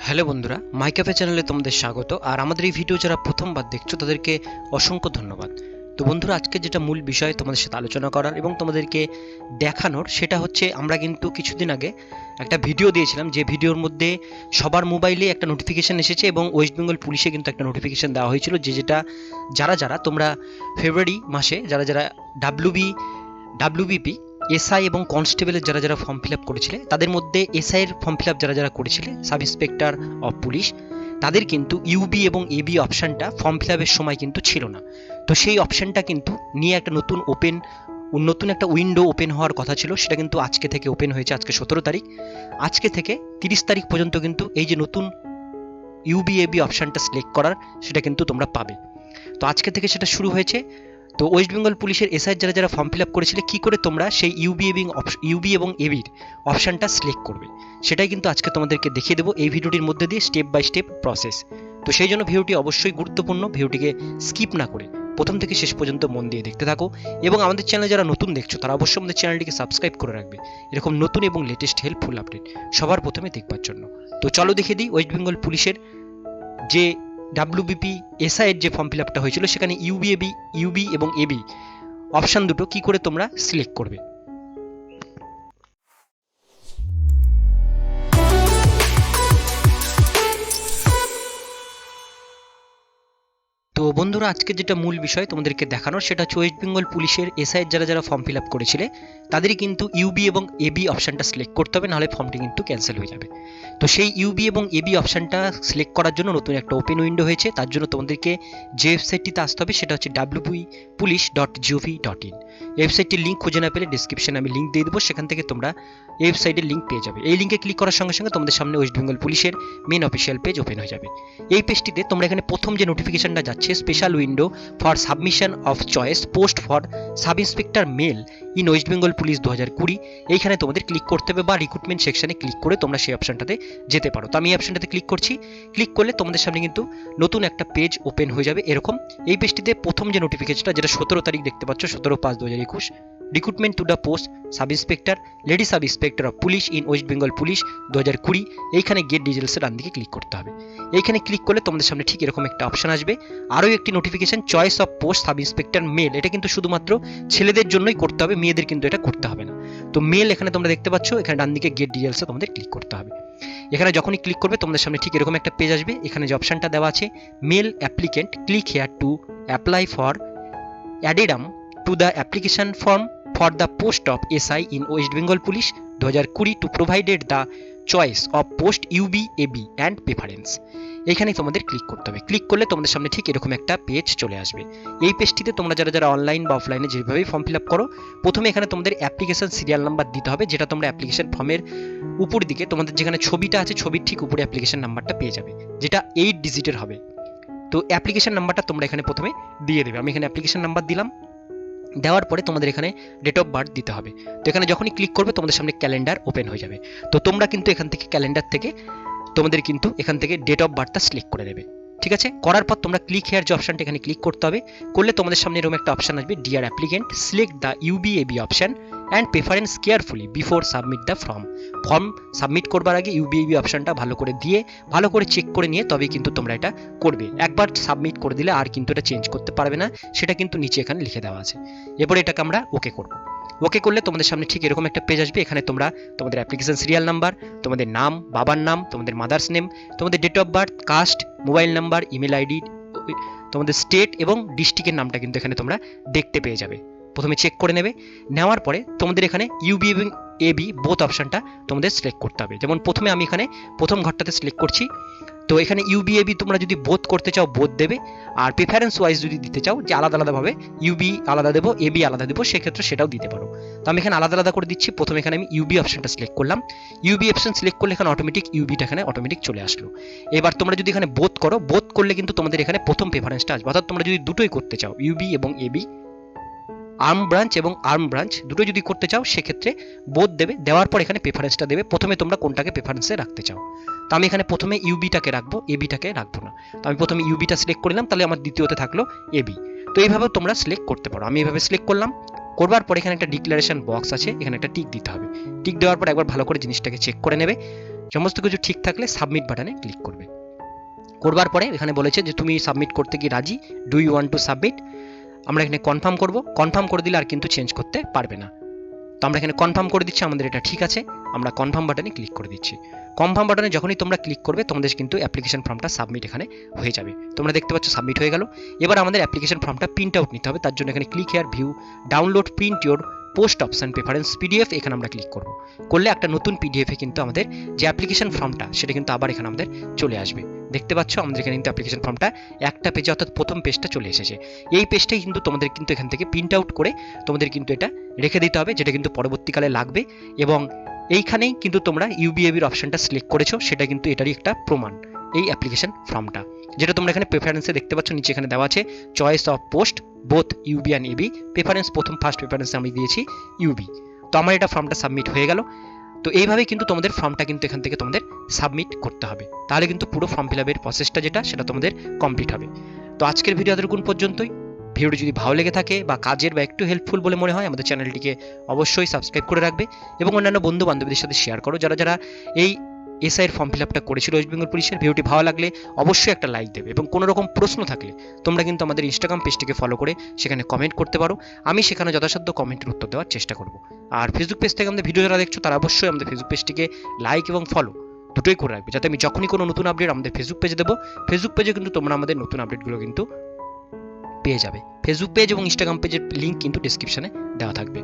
Hello বন্ধুরা, মাই cafe চ্যানেলে তোমাদের স্বাগত। আর আমাদের এই ভিডিও যারা প্রথমবার দেখছো তাদেরকে অসংখ্য ধন্যবাদ। তো বন্ধুরা, আজকে যেটা মূল বিষয় তোমাদের সাথে আলোচনা করার এবং তোমাদেরকে দেখানোর, সেটা হচ্ছে আমরা কিন্তু কিছুদিন আগে একটা ভিডিও দিয়েছিলাম, যে ভিডিওর মধ্যে সবার মোবাইলে একটা নোটিফিকেশান এসেছে এবং ওয়েস্ট বেঙ্গল পুলিশে কিন্তু একটা নোটিফিকেশান দেওয়া হয়েছিল, যেটা যারা তোমরা ফেব্রুয়ারি মাসে যারা ডাব্লিউবিপি এসআই এবং কনস্টেবলের যারা ফর্ম ফিল আপ করেছিলে, তাদের মধ্যে এসআইয়ের ফর্ম ফিল আপ যারা করেছিলে, সাব ইন্সপেক্টর অফ পুলিশ, তাদের কিন্তু ইউবি এবং এবি অপশানটা ফর্ম ফিল আপের সময় কিন্তু ছিল না। তো সেই অপশানটা কিন্তু নিয়ে একটা নতুন একটা উইন্ডো ওপেন হওয়ার কথা ছিল, সেটা কিন্তু আজকে থেকে ওপেন হয়েছে। আজকে 17 তারিখ, আজকে থেকে 30 তারিখ পর্যন্ত কিন্তু এই যে নতুন ইউবি এবি অপশানটা সিলেক্ট করার, সেটা কিন্তু তোমরা পাবে। তো আজকে থেকে সেটা শুরু হয়েছে। তো ওয়েস্ট বেঙ্গল পুলিশের এসআই যারা ফর্ম ফিল আপ করেছিলে, কী করে তোমরা সেই ইউবি এবং এবির অপশানটা সিলেক্ট করবে, সেটাই কিন্তু আজকে তোমাদেরকে দেখিয়ে দেবো এই ভিডিওটির মধ্যে দিয়ে, স্টেপ বাই স্টেপ প্রসেস। তো সেই জন্য ভিডিওটি অবশ্যই গুরুত্বপূর্ণ, ভিডিওটিকে স্কিপ না করে প্রথম থেকে শেষ পর্যন্ত মন দিয়ে দেখতে থাকো। এবং আমাদের চ্যানেলে যারা নতুন দেখছো, তারা অবশ্যই আমাদের চ্যানেলটিকে সাবস্ক্রাইব করে রাখবে, এরকম নতুন এবং লেটেস্ট হেল্পফুল আপডেট সবার প্রথমে দেখবার জন্য। তো চলো দেখিয়ে দিই ওয়েস্ট বেঙ্গল পুলিশের যে ডাব্লিউবিপি এসআইয়ের যে ফর্ম ফিল আপটা হয়েছিল, সেখানে ইউবি এবং এবি অপশান দুটো কি করে তোমরা সিলেক্ট করবে। তো বন্ধুরা, আজকে যেটা মূল বিষয় তোমাদেরকে দেখানোর, সেটা হচ্ছে ওয়েস্ট বেঙ্গল পুলিশের এসআইয়ের যারা ফর্ম ফিল আপ করেছিলে, তাদেরই কিন্তু ইউবি এবং এবি অপশানটা সিলেক্ট করতে হবে, নাহলে ফর্মটি কিন্তু ক্যান্সেল হয়ে যাবে। তো সেই ইউবি এবং এবি অপশানটা সিলেক্ট করার জন্য নতুন একটা ওপেন উইন্ডো হয়েছে। তার জন্য তোমাদেরকে যে ওয়েবসাইটটিতে আসতে হবে, সেটা হচ্ছে wbpolice.gov.in। ওয়েবসাইটটির লিঙ্ক খুঁজে না পেলে ডিসক্রিপশনে আমি লিঙ্ক দিয়ে দেবো, সেখান থেকে তোমরা এই ওয়েবসাইটের লিঙ্ক পেয়ে যাবে। এই লিঙ্কে ক্লিক করার সঙ্গে সঙ্গে তোমাদের সামনে ওয়েস্ট বেঙ্গল পুলিশের মেন অফিসিয়াল পেজ ওপেন হয়ে যাবে। এই পেজটিতে তোমরা এখানে প্রথম যে নোটিফিকেশনটা যাচ্ছে, special window for submission of choice post for sub inspector mail in West Bengal police 2020, এইখানে তোমাদের ক্লিক করতে হবে, বা রিক্রুটমেন্ট সেকশনে ক্লিক করে তোমরা সেই অপশনটাতে যেতে পারো। তো আমি এই অপশনটাতে ক্লিক করছি। ক্লিক করলে তোমাদের সামনে কিন্তু নতুন একটা পেজ ওপেন হয়ে যাবে এরকম। এই পেজটিতে প্রথম যে নোটিফিকেশনটা, যেটা 17 তারিখ দেখতে পাচ্ছ, 17/5/2021, recruitment to the post sub inspector, lady sub inspector of police in West Bengal police 2020, এইখানে গেট ডিটেলসের ডান দিকে ক্লিক করতে হবে। এইখানে ক্লিক করলে তোমাদের সামনে ঠিক এরকম একটা অপশন আসবে। আরও একটি notification, choice of post sub inspector male, এটা কিন্তু শুধুমাত্র ছেলেদের জন্যই করতে হবে, মেয়েদের কিন্তু এটা করতে হবে না। তো মেল এখানে তোমরা দেখতে পাচ্ছ, এখানে ডান দিকে গেট ডিটেলসে তোমাদের ক্লিক করতে হবে। এখানে যখনই ক্লিক করবে তোমাদের সামনে ঠিক এরকম একটা পেজ আসবে। এখানে যে অপশনটা দেওয়া আছে, male applicant click here to apply for addendum to the application form for the post of SI in West Bengal police 2020 to provided the choice of post UB AB and preference. এখানে তোমাদের ক্লিক করতে হবে। ক্লিক করলে তোমাদের সামনে ঠিক এরকম একটা পেজ চলে আসবে। এই পেজটিতে তোমরা যারা অনলাইন বা অফলাইনে যেভাবেই ফর্ম ফিল আপ করো, প্রথমে এখানে তোমাদের অ্যাপ্লিকেশন সিরিয়াল নাম্বার দিতে হবে, যেটা তোমরা অ্যাপ্লিকেশন ফর্মের উপর দিকে তোমাদের যেখানে ছবিটা আছে, ছবির ঠিক উপরে অ্যাপ্লিকেশন নাম্বারটা পেয়ে যাবে, যেটা 8 ডিজিটের হবে। তো অ্যাপ্লিকেশন নাম্বারটা তোমরা এখানে প্রথমে দিয়ে দেবে। আমি এখানে অ্যাপ্লিকেশন নাম্বার দিলাম। দেওয়ার পরে তোমাদের এখানে ডেট অফ বার্থ দিতে হবে। তো এখানে যখনই ক্লিক করবে তোমাদের সামনে ক্যালেন্ডার ওপেন হয়ে যাবে। তো তোমরা কিন্তু এখান থেকে ক্যালেন্ডার থেকে তোমাদের কিন্তু এখান থেকে ডেট অফ বার্থটা সিলেক্ট করে দেবে। ঠিক আছে, করার পর তোমরা ক্লিক হেয়ার যে অপশনটা, এখানে ক্লিক করতে হবে। করলে তোমাদের সামনে এরকম একটা অপশন আসবে, dear applicant select the UBAB option and preference carefully before submit the form submit করবার আগে ইউবিএবি অপশনটা ভালো করে দিয়ে, ভালো করে চেক করে নিয়ে তবেই কিন্তু তোমরা এটা করবে। একবার সাবমিট করে দিলে আর কিন্তু এটা চেঞ্জ করতে পারবে না, সেটা কিন্তু নিচে এখানে লিখে দেওয়া আছে। এরপরে এটাকে আমরা ওকে করব। ওকে করলে তোমাদের সামনে ঠিক এরকম একটা পেজ আসবে। এখানে তোমরা তোমাদের অ্যাপ্লিকেশন সিরিয়াল নাম্বার, তোমাদের নাম, বাবার নাম, তোমাদের মাদার্স নেম, তোমাদের date of birth, caste, mobile number, email ID, তোমাদের স্টেট এবং ডিস্ট্রিক্টের নামটা কিন্তু এখানে তোমরা দেখতে পেয়ে যাবে। প্রথমে চেক করে নেবে। নেওয়ার পরে তোমাদের এখানে ইউবি এবং এবি বোথ অপশনটা তোমাদের সিলেক্ট করতে হবে। যেমন প্রথমে আমি এখানে প্রথম ঘরটাতে সিলেক্ট করছি। তো এখানে ইউবি এবি তোমরা যদি বোথ করতে চাও বোথ দেবে, আর প্রেফারেন্স ওয়াইজ যদি দিতে চাও যে আলাদা আলাদাভাবে ইউবি আলাদা দেবো, এবি আলাদা দেবো, সেক্ষেত্রে সেটাও দিতে পারো। তো আমি এখানে আলাদা আলাদা করে দিচ্ছি। প্রথমে এখানে আমি ইউবি অপশনটা সিলেক্ট করলাম। ইউবি অপশন সিলেক্ট করলে এখানে অটোমেটিক ইউবিটা এখানে অটোমেটিক চলে আসলো। এবার তোমরা যদি এখানে বোথ করো, বোথ করলে কিন্তু তোমাদের এখানে প্রথম প্রেফারেন্সটা আসবে। অর্থাৎ তোমরা যদি দুটোই করতে চাও, ইউবি এবং এবি, আর্ম ব্রাঞ্চ এবং আর্ম ব্রাঞ্চ দুটো যদি করতে চাও, সেক্ষেত্রে বোথ দেবে। দেওয়ার পর এখানে প্রেফারেন্সটা দেবে, প্রথমে তোমরা কোনটাকে প্রেফারেন্সে রাখতে চাও। তো আমি এখানে প্রথমে ইউবিটাকে রাখবো, এবিটাকে রাখবো না। তো আমি প্রথমে ইউবিটা সিলেক্ট করলাম, তাহলে আমার দ্বিতীয়তে থাকলো এবি। তো এইভাবে তোমরা সিলেক্ট করতে পারো। আমি এইভাবে সিলেক্ট করলাম। করবার পর এখানে একটা ডিক্লারেশন বক্স আছে, এখানে একটা টিক দিতে হবে। টিক দেওয়ার পর একবার ভালো করে জিনিসটাকে চেক করে নেবে। সমস্ত কিছু ঠিক থাকলে সাবমিট বাটনে ক্লিক করবে। করবার পরে এখানে বলেছে যে তুমি সাবমিট করতে কি রাজি, do you want to submit. আমরা এখানে কনফার্ম করব, কনফার্ম করে দিলে আর কিন্তু চেঞ্জ করতে পারবে না। তো আমরা এখানে কনফার্ম করে দিচ্ছি, আমাদের এটা ঠিক আছে, আমরা কনফার্ম বাটনে ক্লিক করে দিচ্ছি। কনফার্ম বাটনে যখনই তোমরা ক্লিক করবে তোমাদের কিন্তু অ্যাপ্লিকেশন ফর্মটা সাবমিট এখানে হয়ে যাবে। তোমরা দেখতে পাচ্ছ সাবমিট হয়ে গেল। এবার আমাদের অ্যাপ্লিকেশন ফর্মটা প্রিন্ট আউট নিতে হবে, তার জন্য এখানে click here view download print your post option preference PDF, এখানে আমরা ক্লিক করব। করলে একটা নতুন পিডিএফে কিন্তু আমাদের যে অ্যাপ্লিকেশন ফর্মটা সেটা কিন্তু আবার এখানে আমাদের চলে আসবে। দেখতে পাচ্ছ আমাদের এখানে কিন্তু অ্যাপ্লিকেশন ফর্মটা একটা পেজে অর্থাৎ প্রথম পেজটা চলে এসেছে। এই পেজটাই কিন্তু তোমাদের কিন্তু এখান থেকে প্রিন্ট আউট করে তোমাদের কিন্তু এটা রেখে দিতে হবে, যেটা কিন্তু পরবর্তীকালে লাগবে। এবং এইখানেই কিন্তু তোমরা ইউবিএবির অপশনটা সিলেক্ট করেছো, সেটা কিন্তু এটারই একটা প্রমাণ, এই অ্যাপ্লিকেশন ফর্মটা, যেটা তোমরা এখানে প্রেফারেন্সে দেখতে পাচ্ছ নিচে এখানে দেওয়া আছে choice of post both UB and AB. Preference প্রথম ফার্স্ট প্রেফারেন্সে আমি দিয়েছি ইউবি। তো আমার এটা ফর্মটা সাবমিট হয়ে গেল। তো এইভাবে কিন্তু তোমাদের ফর্মটা কিন্তু এখান থেকে তোমাদের সাবমিট করতে হবে, তাহলে কিন্তু পুরো ফর্ম ফিল আপের প্রসেসটা যেটা সেটা তোমাদের কমপ্লিট হবে। তো আজকের ভিডিও এতটুকু পর্যন্তই। ভিডিওটি যদি ভালো লেগে থাকে বা কাজের বা একটু হেল্পফুল বলে মনে হয়, আমাদের চ্যানেলটিকে অবশ্যই সাবস্ক্রাইব করে রাখবে এবং অন্যান্য বন্ধু বান্ধবীদের সাথে শেয়ার করো যারা যারা এই এসআইয়ের ফর্ম ফিল আপটা করেছিল ওয়েস্ট বেঙ্গল পুলিশের। ভিডিওটি ভালো লাগলে অবশ্যই একটা লাইক দেবে এবং কোনো রকম প্রশ্ন থাকলে তোমরা কিন্তু আমাদের ইনস্টাগ্রাম পেজটিকে ফলো করে সেখানে কমেন্ট করতে পারো, আমি সেখানে যথাসাধ্য কমেন্টের উত্তর দেওয়ার চেষ্টা করব। আর ফেসবুক পেজ থেকে আমাদের ভিডিও যারা দেখছো তারা অবশ্যই আমাদের ফেসবুক পেজটিকে লাইক এবং ফলো দুটোই করে রাখবে, যাতে আমি যখনই কোনো নতুন আপডেট আমাদের ফেসবুক পেজে দেবো, ফেসবুক পেজে কিন্তু তোমরা আমাদের নতুন আপডেটগুলো কিন্তু পেয়ে যাবে। ফেসবুক পেজ এবং ইনস্টাগ্রাম পেজের লিঙ্ক কিন্তু ডেসক্রিপশনে দেওয়া থাকবে।